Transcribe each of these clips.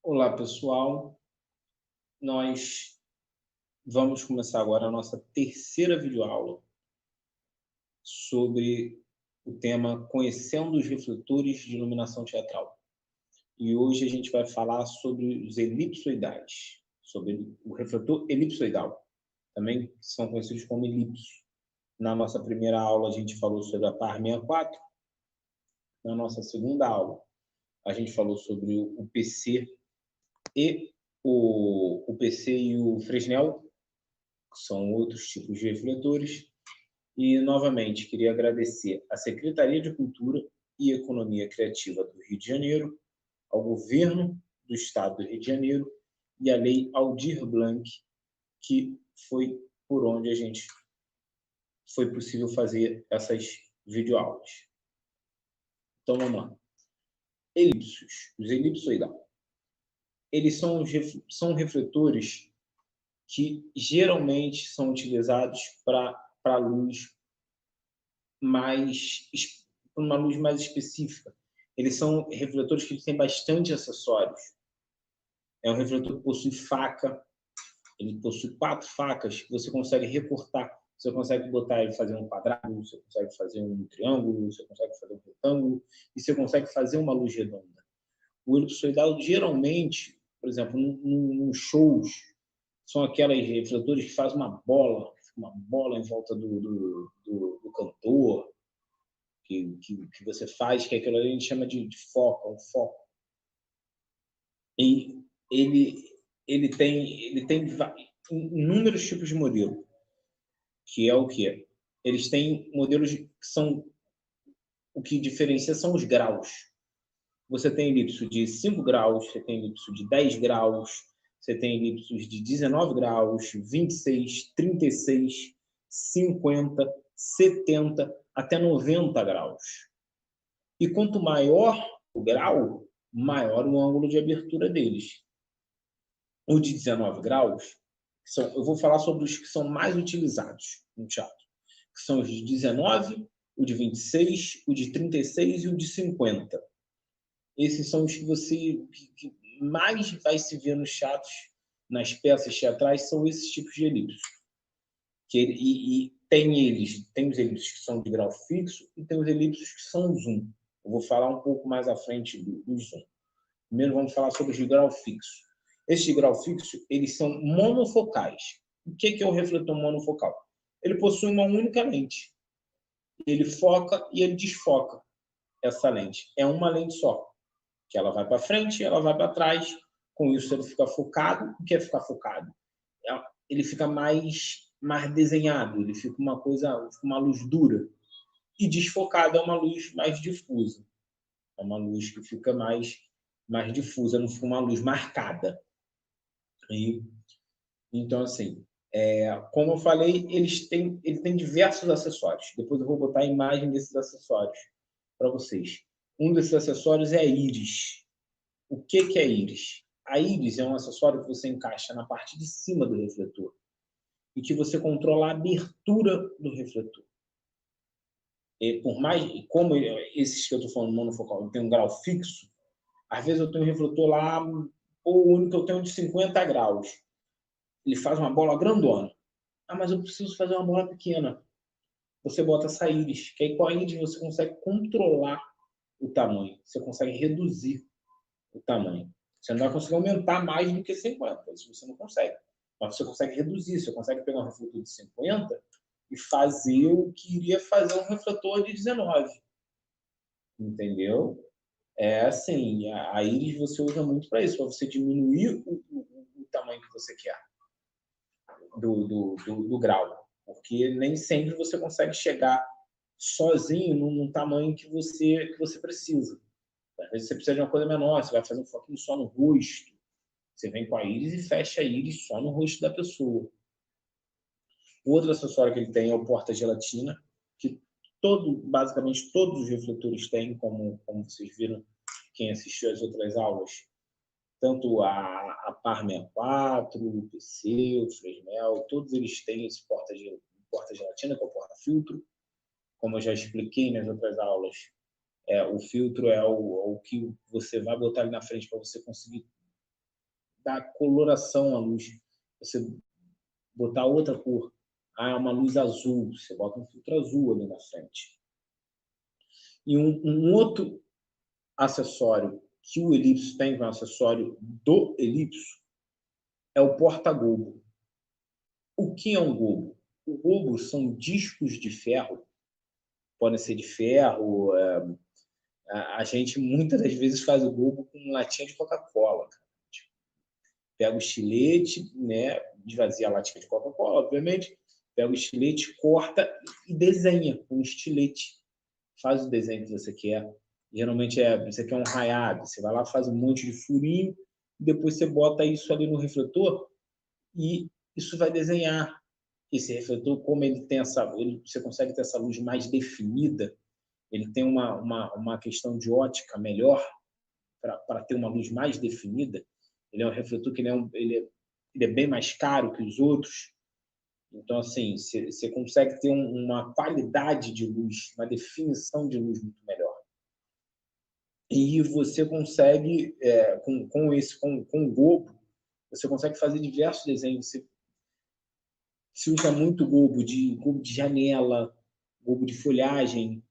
Olá, pessoal. Nós vamos começar agora a nossa terceira videoaula sobre o tema Conhecendo os refletores de iluminação teatral. E hoje a gente vai falar sobre os elipsoidais, sobre o refletor elipsoidal, também são conhecidos como elipsos. Na nossa primeira aula a gente falou sobre a par 64, na nossa segunda aula a gente falou sobre o PC e o PC e o Fresnel, que são outros tipos de refletores. E, novamente, queria agradecer à Secretaria de Cultura e Economia Criativa do Rio de Janeiro, ao Governo do Estado do Rio de Janeiro e à Lei Aldir Blanc, que foi por onde a gente foi possível fazer essas videoaulas. Então, vamos lá. Elipsos, os elipsoidais. Eles são refletores que geralmente são utilizados para luz uma luz mais específica. Eles são refletores que têm bastante acessórios. É um refletor que possui faca, ele possui 4 facas que você consegue recortar. Você consegue botar ele fazer um quadrado, você consegue fazer um triângulo, você consegue fazer um retângulo, e você consegue fazer uma luz redonda. O elipsoidal, geralmente, por exemplo, nos shows, são aqueles refletores que fazem uma bola em volta do cantor, que você faz, que aquilo ali a gente chama de foco, um foco. E ele tem inúmeros tipos de modelo, que é o quê? Eles têm modelos que são, o que diferencia são os graus. Você tem elipso de 5 graus, você tem elipso de 10 graus, você tem elipsos de 19 graus, 26, 36, 50, 70, até 90 graus. E quanto maior o grau, maior o ângulo de abertura deles. O de 19 graus, eu vou falar sobre os que são mais utilizados no teatro, que são os de 19, o de 26, o de 36 e o de 50. Esses são os que mais vai se ver nos teatros, nas peças teatrais, são esses tipos de elipsos. Tem os elipsos que são de grau fixo e tem os elipsos que são zoom. Eu vou falar um pouco mais à frente do zoom. Primeiro vamos falar sobre os de grau fixo. Esses de grau fixo, eles são monofocais. O que é o refletor monofocal? Ele possui uma única lente. Ele foca e ele desfoca essa lente. É uma lente só, que ela vai para frente, ela vai para trás. Com isso ele fica focado. O que é ficar focado? Ele fica mais desenhado, ele fica uma luz dura. E desfocado é uma luz mais difusa. É uma luz que fica mais difusa, não fica uma luz marcada. Então, assim, como eu falei, ele tem diversos acessórios. Depois eu vou botar a imagem desses acessórios para vocês. Um desses acessórios é a íris. O que é a íris? A íris é um acessório que você encaixa na parte de cima do refletor e que você controla a abertura do refletor. Como esses que eu estou falando monofocal tem um grau fixo, às vezes eu tenho um refletor lá, ou o único que eu tenho de 50 graus. Ele faz uma bola grandona. Ah, mas eu preciso fazer uma bola pequena. Você bota essa íris, que aí com a íris você consegue controlar o tamanho. Você consegue reduzir o tamanho. Você não vai conseguir aumentar mais do que 50, isso você não consegue. Mas você consegue reduzir, você consegue pegar um refletor de 50 e fazer o que iria fazer um refletor de 19. Entendeu? É assim, a íris você usa muito para isso, para você diminuir o tamanho que você quer do grau, porque nem sempre você consegue chegar sozinho num tamanho que você precisa. Às vezes você precisa de uma coisa menor, você vai fazer um foquinho só no rosto, você vem com a íris e fecha a íris só no rosto da pessoa. O outro acessório que ele tem é o porta-gelatina, que basicamente todos os refletores têm, como vocês viram, quem assistiu às outras aulas, tanto a Par 64, o PC, o Fresnel, todos eles têm esse porta-gelatina, que é o porta-filtro. Como eu já expliquei nas outras aulas, o filtro é o que você vai botar ali na frente para você conseguir dar coloração à luz. Você botar outra cor. É uma luz azul, você bota um filtro azul ali na frente. E um outro acessório que o Elipso tem, que é um acessório do Elipso, é o porta-gobo. O que é um gobo? O gobo são discos de ferro, podem ser de ferro. A gente muitas das vezes faz o gobo com latinha de Coca-Cola. Pega o estilete, né, esvazia a latinha de Coca-Cola, obviamente, pega o estilete, corta e desenha com o estilete. Faz o desenho que você quer. Geralmente você quer um raiado, você vai lá, faz um monte de furinho, depois você bota isso ali no refletor e isso vai desenhar. Esse refletor, como ele tem você consegue ter essa luz mais definida, ele tem uma questão de ótica melhor para ter uma luz mais definida. Ele é um refletor que ele é bem mais caro que os outros. Então, assim, você consegue ter uma qualidade de luz, uma definição de luz muito melhor. E você consegue, com o gobo, você consegue fazer diversos desenhos. Você se usa muito gobo de janela, gobo de folhagem.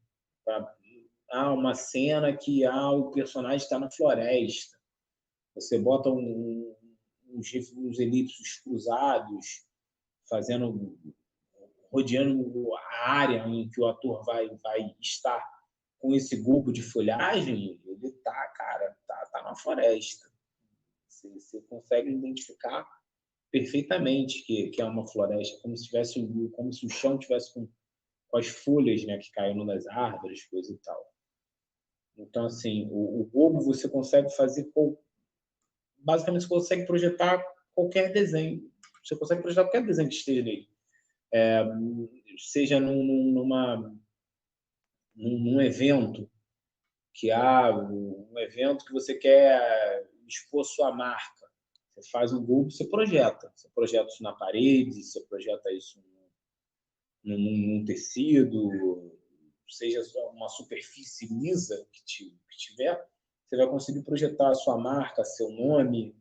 Uma cena que o personagem está na floresta. Você bota uns elipsos cruzados, rodeando a área em que o ator vai estar com esse gobo de folhagem. Ele tá na floresta. Você consegue identificar perfeitamente que é uma floresta, como se o chão tivesse com as folhas, né, que caíram das árvores, coisa e tal. Então, assim, o gobo você consegue fazer basicamente você consegue projetar qualquer desenho. Você consegue projetar qualquer desenho que esteja nele. Seja num evento, um evento que você quer expor sua marca. Você faz um gobo, você projeta. Você projeta isso na parede, você projeta isso num tecido, seja uma superfície lisa que tiver, você vai conseguir projetar a sua marca, seu nome,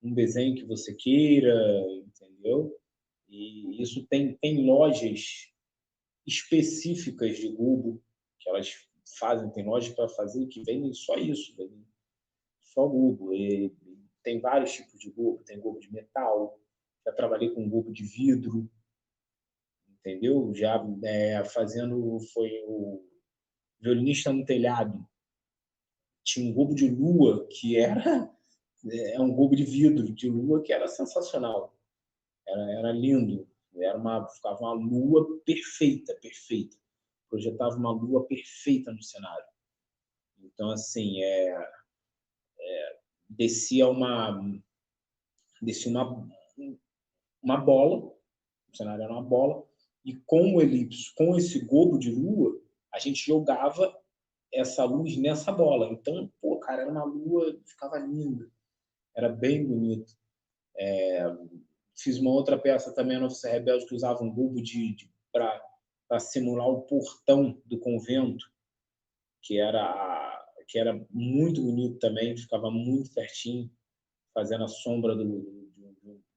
um desenho que você queira, entendeu? E isso tem lojas específicas de gobo que elas fazem, tem lojas para fazer que vendem só isso, vendem só gobo. E tem vários tipos de gobo, tem gobo de metal, já trabalhei com gobo de vidro, entendeu? Já foi o violinista no telhado. Tinha um gobo de lua que era um gobo de vidro de lua que era sensacional. Era lindo. Ficava uma lua perfeita. Projetava uma lua perfeita no cenário. Então, assim, descia uma bola, o cenário era uma bola, e com o elipso, com esse gobo de lua, a gente jogava essa luz nessa bola. Então, cara, era uma lua, ficava linda. Era bem bonito. Fiz uma outra peça também no Oficina Rebelde que usava um gobo para simular o portão do convento, que era muito bonito também, ficava muito pertinho, fazendo a sombra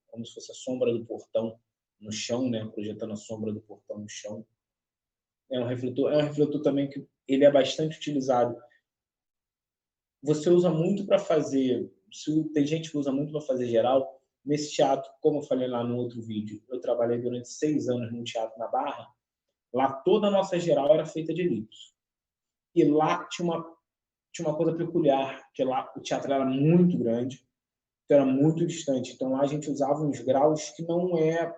como se fosse a sombra do portão no chão, né? Projetando a sombra do portão no chão. É um refletor também que ele é bastante utilizado. Você usa muito para fazer, tem gente que usa muito para fazer geral. Nesse teatro, como eu falei lá no outro vídeo, eu trabalhei durante 6 anos num teatro na Barra. Lá toda a nossa geral era feita de elipso. E lá tinha uma coisa peculiar, que lá o teatro era muito grande, era muito distante. Então lá a gente usava uns graus que não é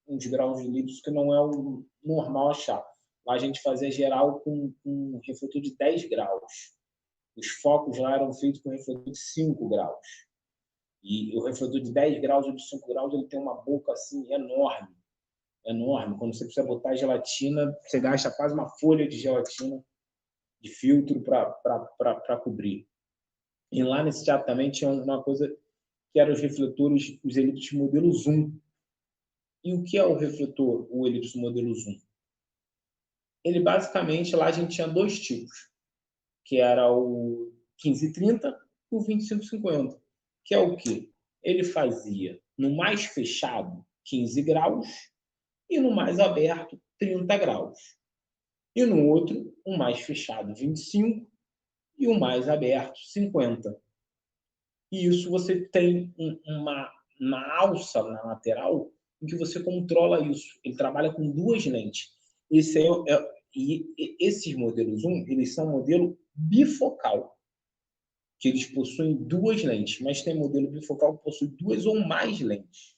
uns graus de elipso que não é o normal achar. Lá a gente fazia geral com um refletor de 10 graus. Os focos lá eram feitos com refletor de 5 graus. E o refletor de 10 graus ou de 5 graus, ele tem uma boca assim enorme. Enorme. Quando você precisa botar gelatina, você gasta quase uma folha de gelatina de filtro para cobrir. E lá nesse teatro também tinha uma coisa que eram os refletores, os elipsos modelo zoom. E o que é o refletor, o elipso modelo zoom? Ele basicamente, lá a gente tinha 2 tipos, que era o 15-30 e o 25-50. Que é o quê? ele fazia no mais fechado 15 graus e no mais aberto 30 graus. E no outro, o mais fechado 25 e o mais aberto 50. E isso você tem uma alça na lateral em que você controla isso. Ele trabalha com duas lentes. E esses modelos 1, eles são modelo bifocal, que eles possuem duas lentes, mas tem modelo bifocal que possui duas ou mais lentes.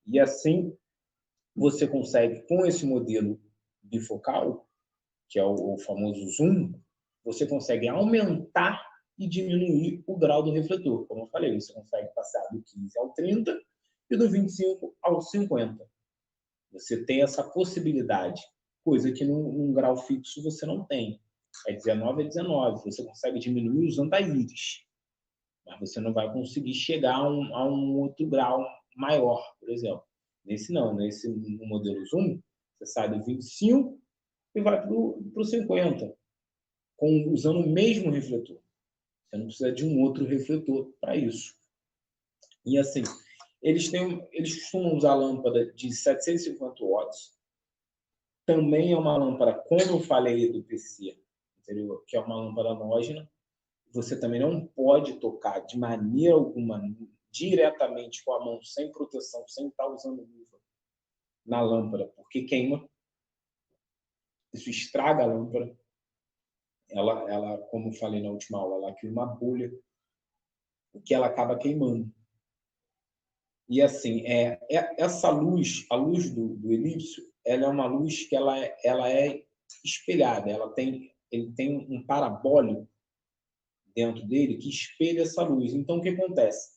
E assim, você consegue, com esse modelo bifocal, que é o famoso zoom, você consegue aumentar e diminuir o grau do refletor. Como eu falei, você consegue passar do 15 ao 30 e do 25 ao 50. Você tem essa possibilidade, coisa que num grau fixo você não tem. É 19 a 19. Você consegue diminuir usando a íris, mas você não vai conseguir chegar a um outro grau maior, por exemplo. Nesse não, nesse no modelo Zoom, você sai do 25 e vai para o 50, usando o mesmo refletor. Você não precisa de um outro refletor para isso. E assim, eles costumam usar lâmpada de 750 watts. Também é uma lâmpada, como eu falei do PC, entendeu? Que é uma lâmpada halógena. Você também não pode tocar de maneira alguma diretamente com a mão, sem proteção, sem estar usando luva na lâmpada, porque queima. Isso estraga a lâmpada. Ela, como eu falei na última aula, ela cria uma bolha que ela acaba queimando. E assim, essa luz, a luz do elipso, ela é uma luz que ela é espelhada. Ele tem um parabólico dentro dele que espelha essa luz. Então, o que acontece?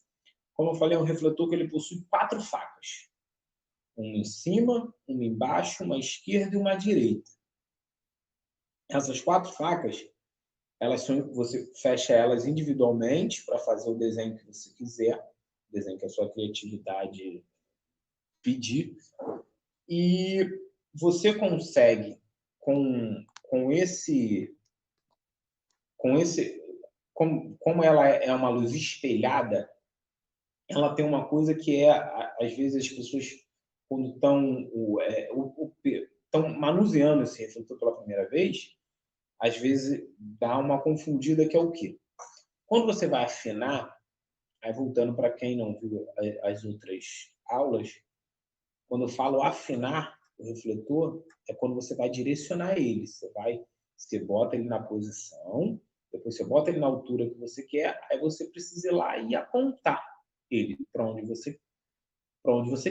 Como eu falei, é um refletor que ele possui 4 facas. Uma em cima, uma embaixo, uma esquerda e uma direita. Essas 4 facas, você fecha elas individualmente para fazer o desenho que você quiser, o desenho que a sua criatividade pedir, e você consegue com esse como ela é uma luz espelhada, ela tem uma coisa que às vezes as pessoas quando estão manuseando esse refletor pela primeira vez, às vezes dá uma confundida, que é o quê? Quando você vai afinar, aí voltando para quem não viu as outras aulas, quando eu falo afinar o refletor, é quando você vai direcionar ele. Você bota ele na posição, depois você bota ele na altura que você quer, aí você precisa ir lá e apontar ele para onde você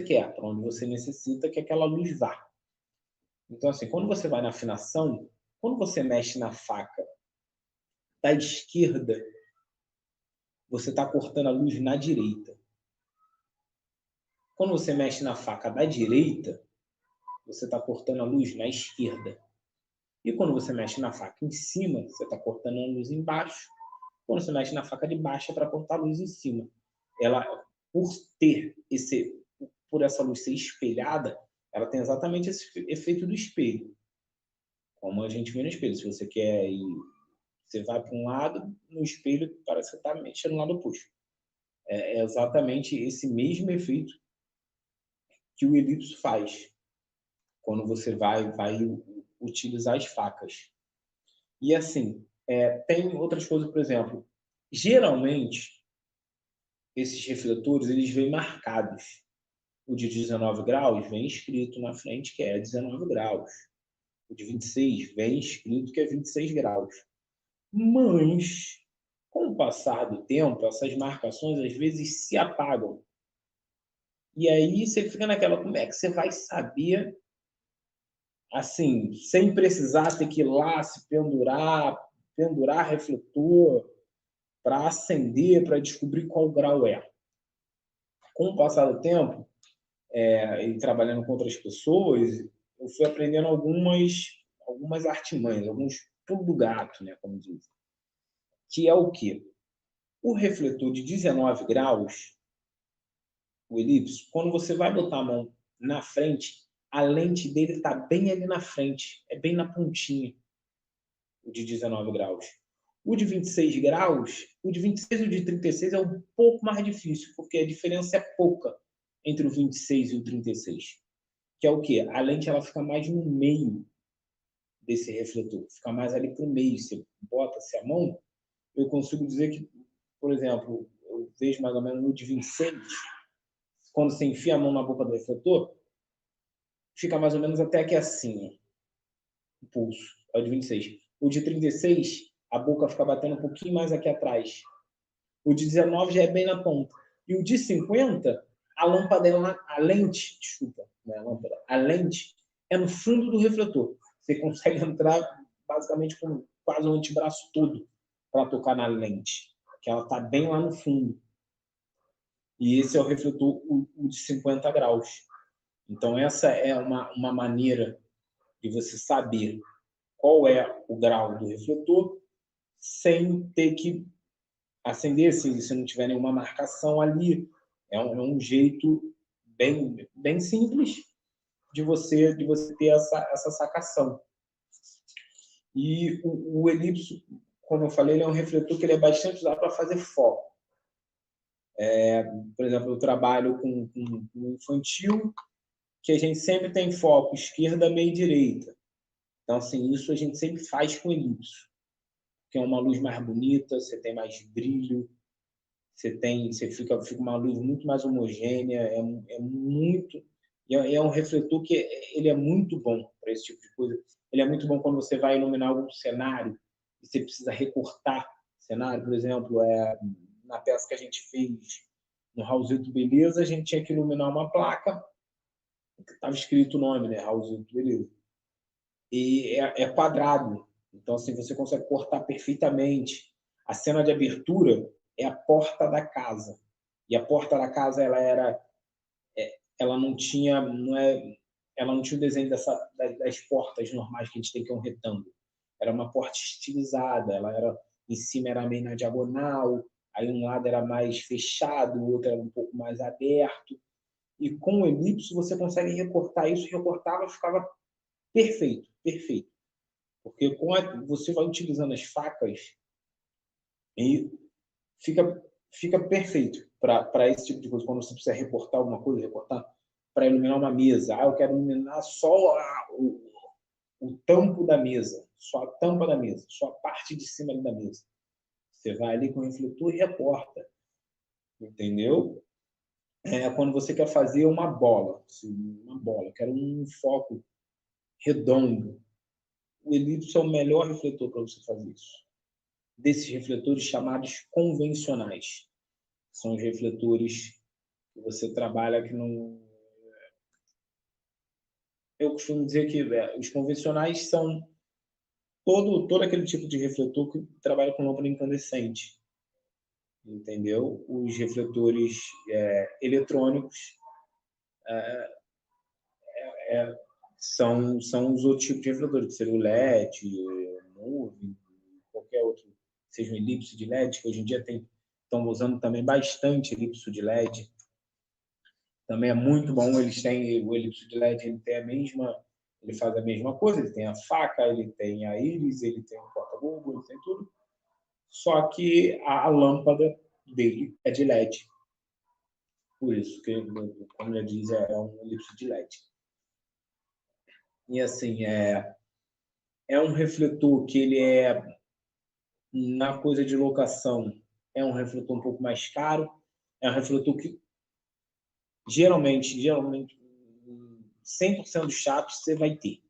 quer, para onde você necessita que aquela luz vá. Então, assim, quando você vai na afinação, quando você mexe na faca da esquerda, você está cortando a luz na direita. Quando você mexe na faca da direita, você está cortando a luz na esquerda. E quando você mexe na faca em cima, você está cortando a luz embaixo. Quando você mexe na faca de baixo, é para cortar a luz em cima. Ela, por essa luz ser espelhada, ela tem exatamente esse efeito do espelho. Como a gente vê no espelho. Se você quer ir, você vai para um lado, no espelho parece que você está mexendo no lado oposto. É exatamente esse mesmo efeito que o elipso faz quando você vai utilizar as facas. E assim, tem outras coisas, por exemplo, geralmente esses refletores eles vêm marcados. O de 19 graus vem escrito na frente que é 19 graus. O de 26 vem escrito que é 26 graus. Mas, com o passar do tempo, essas marcações às vezes se apagam. E aí você fica naquela, como é que você vai saber, assim, sem precisar ter que ir lá se pendurar refletor para acender, para descobrir qual grau é. Com o passar do tempo, e trabalhando com outras pessoas, eu fui aprendendo algumas artimanhas, alguns pulos do gato, né, como dizem. Que é o quê? O refletor de 19 graus, o elipse, quando você vai botar a mão na frente, a lente dele está bem ali na frente, é bem na pontinha, o de 19 graus. O de 26 graus, o de 26 e o de 36 é um pouco mais difícil, porque a diferença é pouca entre o 26 e o 36. Que é o quê? A lente ela fica mais no meio desse refletor, fica mais ali para o meio. Você bota-se a mão, eu consigo dizer que, por exemplo, eu vejo mais ou menos no de 26, quando você enfia a mão na boca do refletor, fica mais ou menos até aqui assim, o pulso, é o de 26. O de 36, a boca fica batendo um pouquinho mais aqui atrás. O de 19 já é bem na ponta. E o de 50, a lâmpada, a lente, desculpa, não é a lâmpada, a lente é no fundo do refletor. Você consegue entrar basicamente com quase o antebraço todo para tocar na lente, que ela está bem lá no fundo. E esse é o refletor, o de 50 graus. Então, essa é uma maneira de você saber qual é o grau do refletor sem ter que acender, se não tiver nenhuma marcação ali. É um jeito bem simples de você ter essa sacação. E o elipso, como eu falei, ele é um refletor que ele é bastante usado para fazer foco. Por exemplo, eu trabalho com infantil, que a gente sempre tem foco esquerda, meia e direita. Então, assim, isso a gente sempre faz com elipso, que é uma luz mais bonita, você tem mais brilho, você fica uma luz muito mais homogênea, é um refletor que ele é muito bom para esse tipo de coisa. Ele é muito bom quando você vai iluminar algum cenário e você precisa recortar cenário. Por exemplo, na peça que a gente fez no Raulzito Beleza, a gente tinha que iluminar uma placa, estava escrito o nome, né? Raulzito Beleza. E é quadrado, então assim, você consegue cortar perfeitamente. A cena de abertura é a porta da casa. E a porta da casa ela não tinha o desenho das portas normais que a gente tem, que é um retângulo. Era uma porta estilizada, em cima era meio na diagonal, aí um lado era mais fechado, o outro era um pouco mais aberto. E com o elipse você consegue recortar isso, recortava, ficava perfeito, perfeito. Porque você vai utilizando as facas e fica perfeito para esse tipo de coisa. Quando você precisa recortar alguma coisa, recortar para iluminar uma mesa. Eu quero iluminar só o tampo da mesa, só a tampa da mesa, só a parte de cima da mesa. Você vai ali com o refletor e recorta. Entendeu? Quando você quer fazer uma bola, quero um foco redondo. O elipse é o melhor refletor para você fazer isso. Desses refletores chamados convencionais. São os refletores que você trabalha que não... Eu costumo dizer que os convencionais são todo aquele tipo de refletor que trabalha com lâmpada incandescente. Entendeu? Os refletores eletrônicos são os outros tipos de refletores, que seria o LED, nuvem, qualquer outro, seja um elipse de LED, que hoje em dia estão usando também bastante elipse de LED. Também é muito bom, eles têm o elipse de LED, ele faz a mesma coisa, ele tem a faca, ele tem a íris, ele tem o porta-bulbo, ele tem tudo. Só que a lâmpada dele é de LED. Por isso que, como já diz, é um elipse de LED. E assim, é um refletor que ele na coisa de locação, é um refletor um pouco mais caro, é um refletor que geralmente 100% dos chaps você vai ter.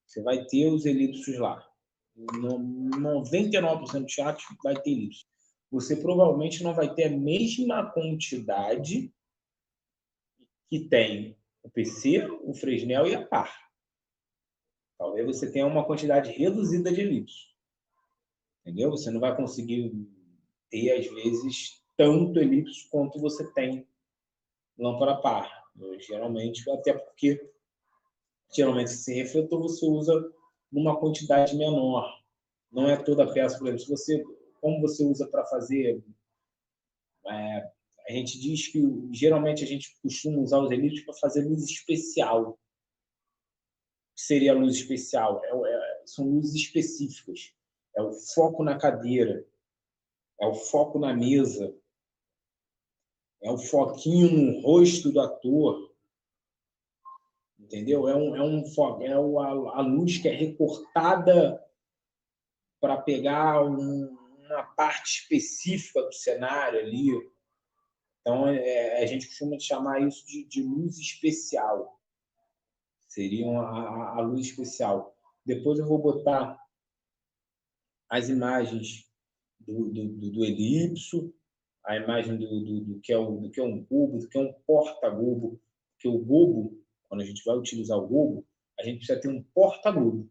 Você vai ter os elipsos lá. 99% dos chaps vai ter elipse. Você provavelmente não vai ter a mesma quantidade que tem o PC, o Fresnel e a par. Talvez você tenha uma quantidade reduzida de elipsos. Entendeu? Você não vai conseguir ter, às vezes, tanto elipso quanto você tem lâmpada par. Geralmente, até porque geralmente esse refletor você usa numa quantidade menor. Não é toda a peça, por exemplo, como você usa para fazer, a gente diz que geralmente a gente costuma usar os elipsos para fazer luz especial. O que seria a luz especial? São luzes específicas. é o foco na cadeira, é o foco na mesa, é o foquinho no rosto do ator, entendeu? Foco, a luz que é recortada para pegar uma parte específica do cenário ali. Então, a gente costuma chamar isso de luz especial. Seria a luz especial. Depois eu vou botar as imagens do elipso, a imagem do que é um cubo, do que é um porta-gobo. Porque o gobo, quando a gente vai utilizar o gobo, a gente precisa ter um porta-gobo,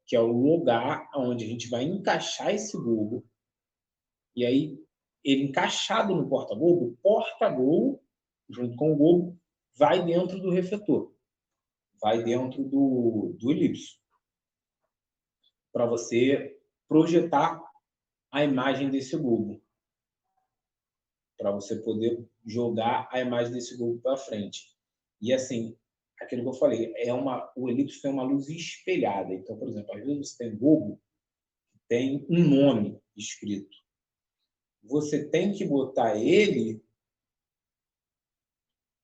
que é o lugar onde a gente vai encaixar esse gobo. E aí, ele encaixado no porta-gobo, o porta-gobo, junto com o gobo, vai dentro do refletor, vai dentro do elipso, para você projetar a imagem desse globo, para você poder jogar a imagem desse globo para frente. E assim, aquilo que eu falei, o elipse tem uma luz espelhada. Então, por exemplo, às vezes você tem globo que tem um nome escrito. Você tem que botar ele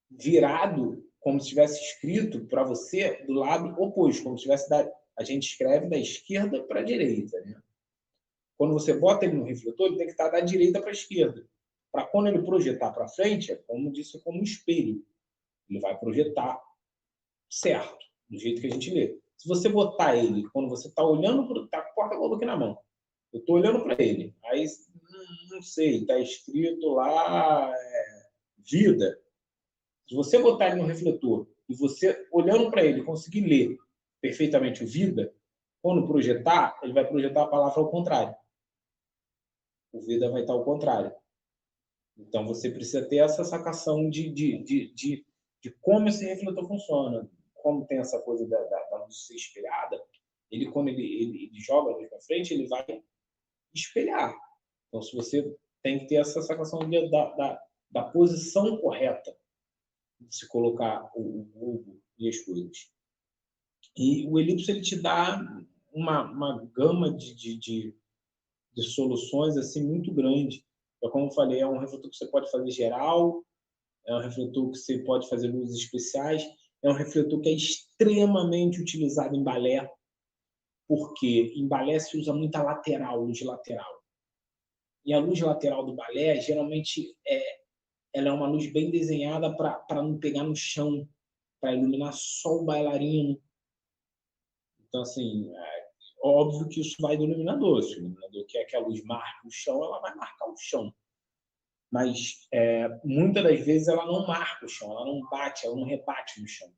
virado, como se tivesse escrito para você do lado oposto, como se tivesse a gente escreve da esquerda para a direita, né? Quando você bota ele no refletor, ele tem que estar da direita para a esquerda. Para quando ele projetar para frente, como disse, é como um espelho. Ele vai projetar certo, do jeito que a gente lê. Se você botar ele, quando você está olhando para tá com o porta-gobo aqui na mão, eu estou olhando para ele, aí, não sei, está escrito lá vida. Se você botar ele no refletor e você, olhando para ele, conseguir ler perfeitamente o vida, quando projetar, ele vai projetar a palavra ao contrário. O vida vai estar ao contrário. Então, você precisa ter essa sacação de como esse refletor funciona. Como tem essa coisa da luz ser espelhada, ele, quando ele joga a luz para frente, ele vai espelhar. Então, se você tem que ter essa sacação da posição correta de se colocar o globo e as coisas. E o elipse ele te dá uma gama de soluções assim muito grande. Então, como eu falei, é um refletor que você pode fazer geral, é um refletor que você pode fazer luzes especiais, é um refletor que é extremamente utilizado em balé, porque em balé se usa muita lateral, luz lateral. E a luz lateral do balé, geralmente, ela é uma luz bem desenhada para não pegar no chão, para iluminar só o bailarino. Então, assim, óbvio que isso vai do iluminador. Se o iluminador quer que a luz marque o chão, ela vai marcar o chão. Mas muitas das vezes ela não marca o chão, ela não bate, ela não rebate no chão.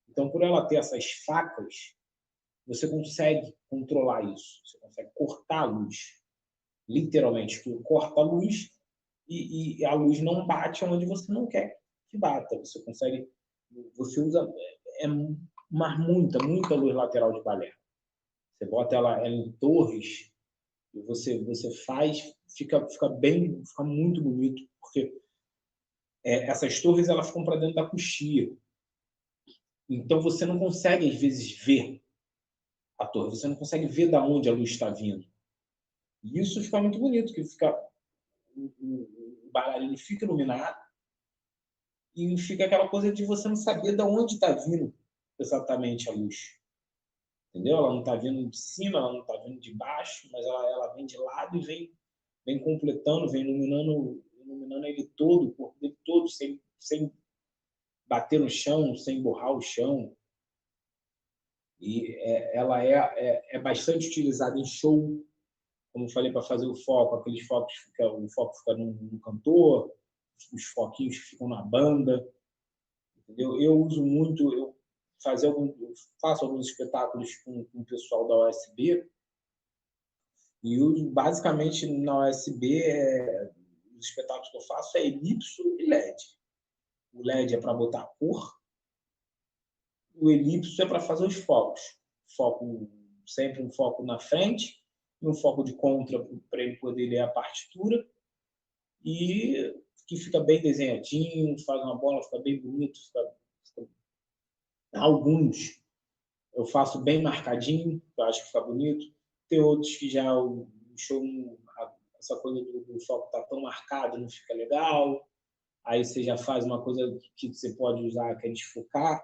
Então, por ela ter essas facas, você consegue controlar isso. Você consegue cortar a luz. Literalmente, corta a luz e a luz não bate onde você não quer que bata. Você consegue... Você usa muita luz lateral de balé. Você bota ela em torres e você faz, fica muito bonito, porque essas torres elas ficam para dentro da coxia. Então você não consegue às vezes ver a torre, você não consegue ver da onde a luz está vindo. E isso fica muito bonito, que o bailarino fica iluminado e fica aquela coisa de você não saber de onde está vindo exatamente a luz. Entendeu? Ela não está vindo de cima, ela não está vindo de baixo, mas ela vem de lado e vem completando, vem iluminando ele todo, o corpo dele todo, sem bater no chão, sem borrar o chão. E ela é bastante utilizada em show, como eu falei, para fazer o foco, aqueles focos, o foco fica no cantor, os foquinhos que ficam na banda. Entendeu? Eu uso muito, eu faço alguns espetáculos com o pessoal da OSB, e basicamente na OSB, os espetáculos que eu faço é elipso e LED. O LED é para botar cor, o elipso é para fazer os focos. Sempre um foco na frente, e um foco de contra para ele poder ler a partitura, e que fica bem desenhadinho, faz uma bola, fica bem bonito. Alguns eu faço bem marcadinho, eu acho que fica bonito. Tem outros que já o show, essa coisa do foco tá tão marcado, não fica legal. Aí você já faz uma coisa que você pode usar, que é desfocar,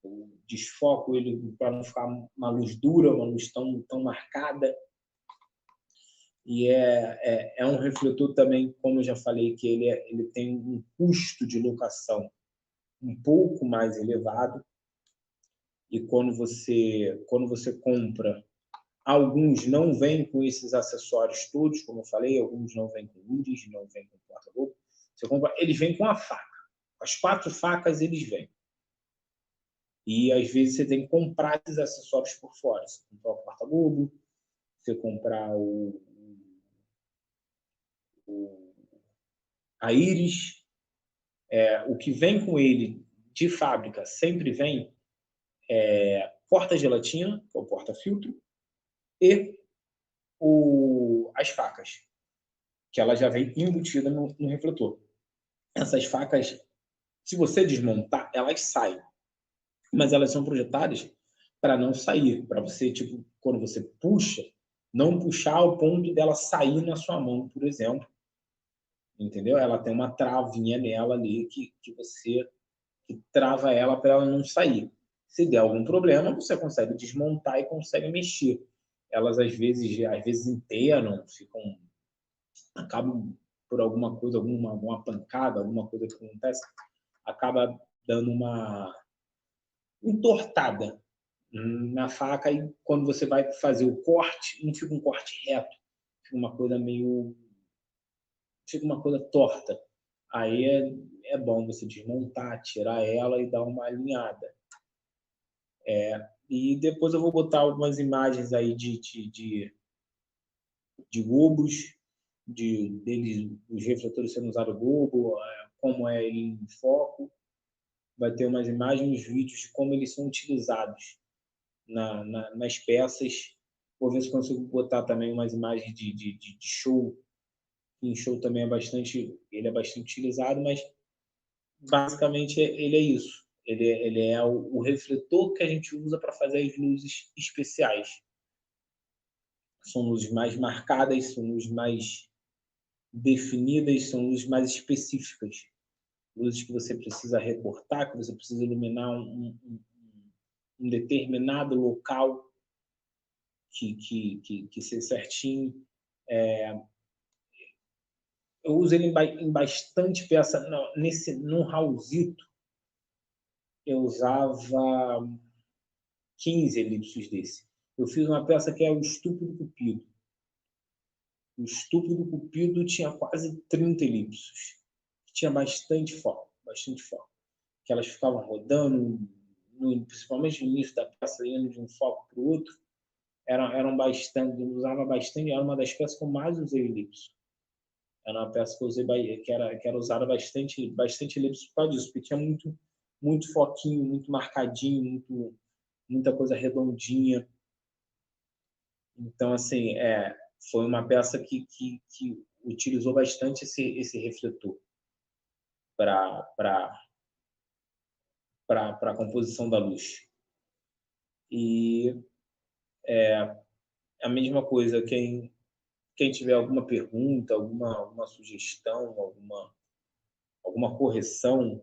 o desfoco ele para não ficar uma luz dura, uma luz tão marcada. E é um refletor também, como eu já falei, que ele tem um custo de locação um pouco mais elevado. E quando você compra, alguns não vêm com esses acessórios todos, como eu falei, alguns não vêm com luzes, não vêm com porta-roupa. Você compra, eles vêm com a faca. As 4 facas eles vêm. E às vezes você tem que comprar esses acessórios por fora. Você comprar o porta-gobo, você comprar a íris. O que vem com ele de fábrica sempre vem porta-gelatina, que é o porta-filtro, e as facas, que ela já vem embutida no refletor. Essas facas, se você desmontar, elas saem. Mas elas são projetadas para não sair, para você, tipo, quando você puxa, não puxar ao ponto dela sair na sua mão, por exemplo. Entendeu? Ela tem uma travinha nela ali que você que trava ela para ela não sair. Se der algum problema, você consegue desmontar e consegue mexer. Elas às vezes empenam, acabam por alguma coisa, alguma pancada, alguma coisa que acontece, acaba dando uma entortada na faca e quando você vai fazer o corte, não fica um corte reto, fica uma coisa torta. Aí é bom você desmontar, tirar ela e dar uma alinhada. E depois eu vou botar algumas imagens aí de gobos, os refletores sendo usados gobo, como é ele em foco. Vai ter umas imagens, uns vídeos de como eles são utilizados nas peças. Vou ver se consigo botar também umas imagens de show. Em show também ele é bastante utilizado, mas basicamente ele é isso. Ele é o refletor que a gente usa para fazer as luzes especiais. São luzes mais marcadas, são luzes mais definidas, são luzes mais específicas. Luzes que você precisa recortar, que você precisa iluminar um determinado local que ser certinho. Eu uso ele em bastante peça. No Raulzito, eu usava 15 elipsos desse. Eu fiz uma peça que é o Estúpido Cupido. O Estúpido Cupido tinha quase 30 elipsos. Tinha bastante foco. Que elas ficavam rodando, principalmente no início da peça, indo de um foco para o outro. Eram bastante, eu usava bastante, era uma das peças que eu mais usei elipso. Era uma peça que eu usei, que era usada bastante elipso por causa disso, porque tinha muito foquinho, muito marcadinho, muita coisa redondinha. Então, assim, foi uma peça que utilizou bastante esse refletor para a composição da luz. E a mesma coisa, quem tiver alguma pergunta, alguma sugestão, alguma correção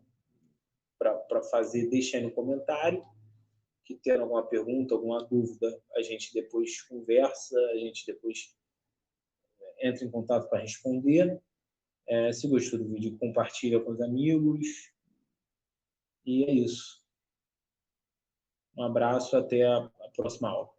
para fazer, deixa aí no comentário. Que ter alguma pergunta, alguma dúvida, a gente depois conversa, a gente depois entra em contato para responder. Se gostou do vídeo, compartilha com os amigos. E é isso. Um abraço, até a próxima aula.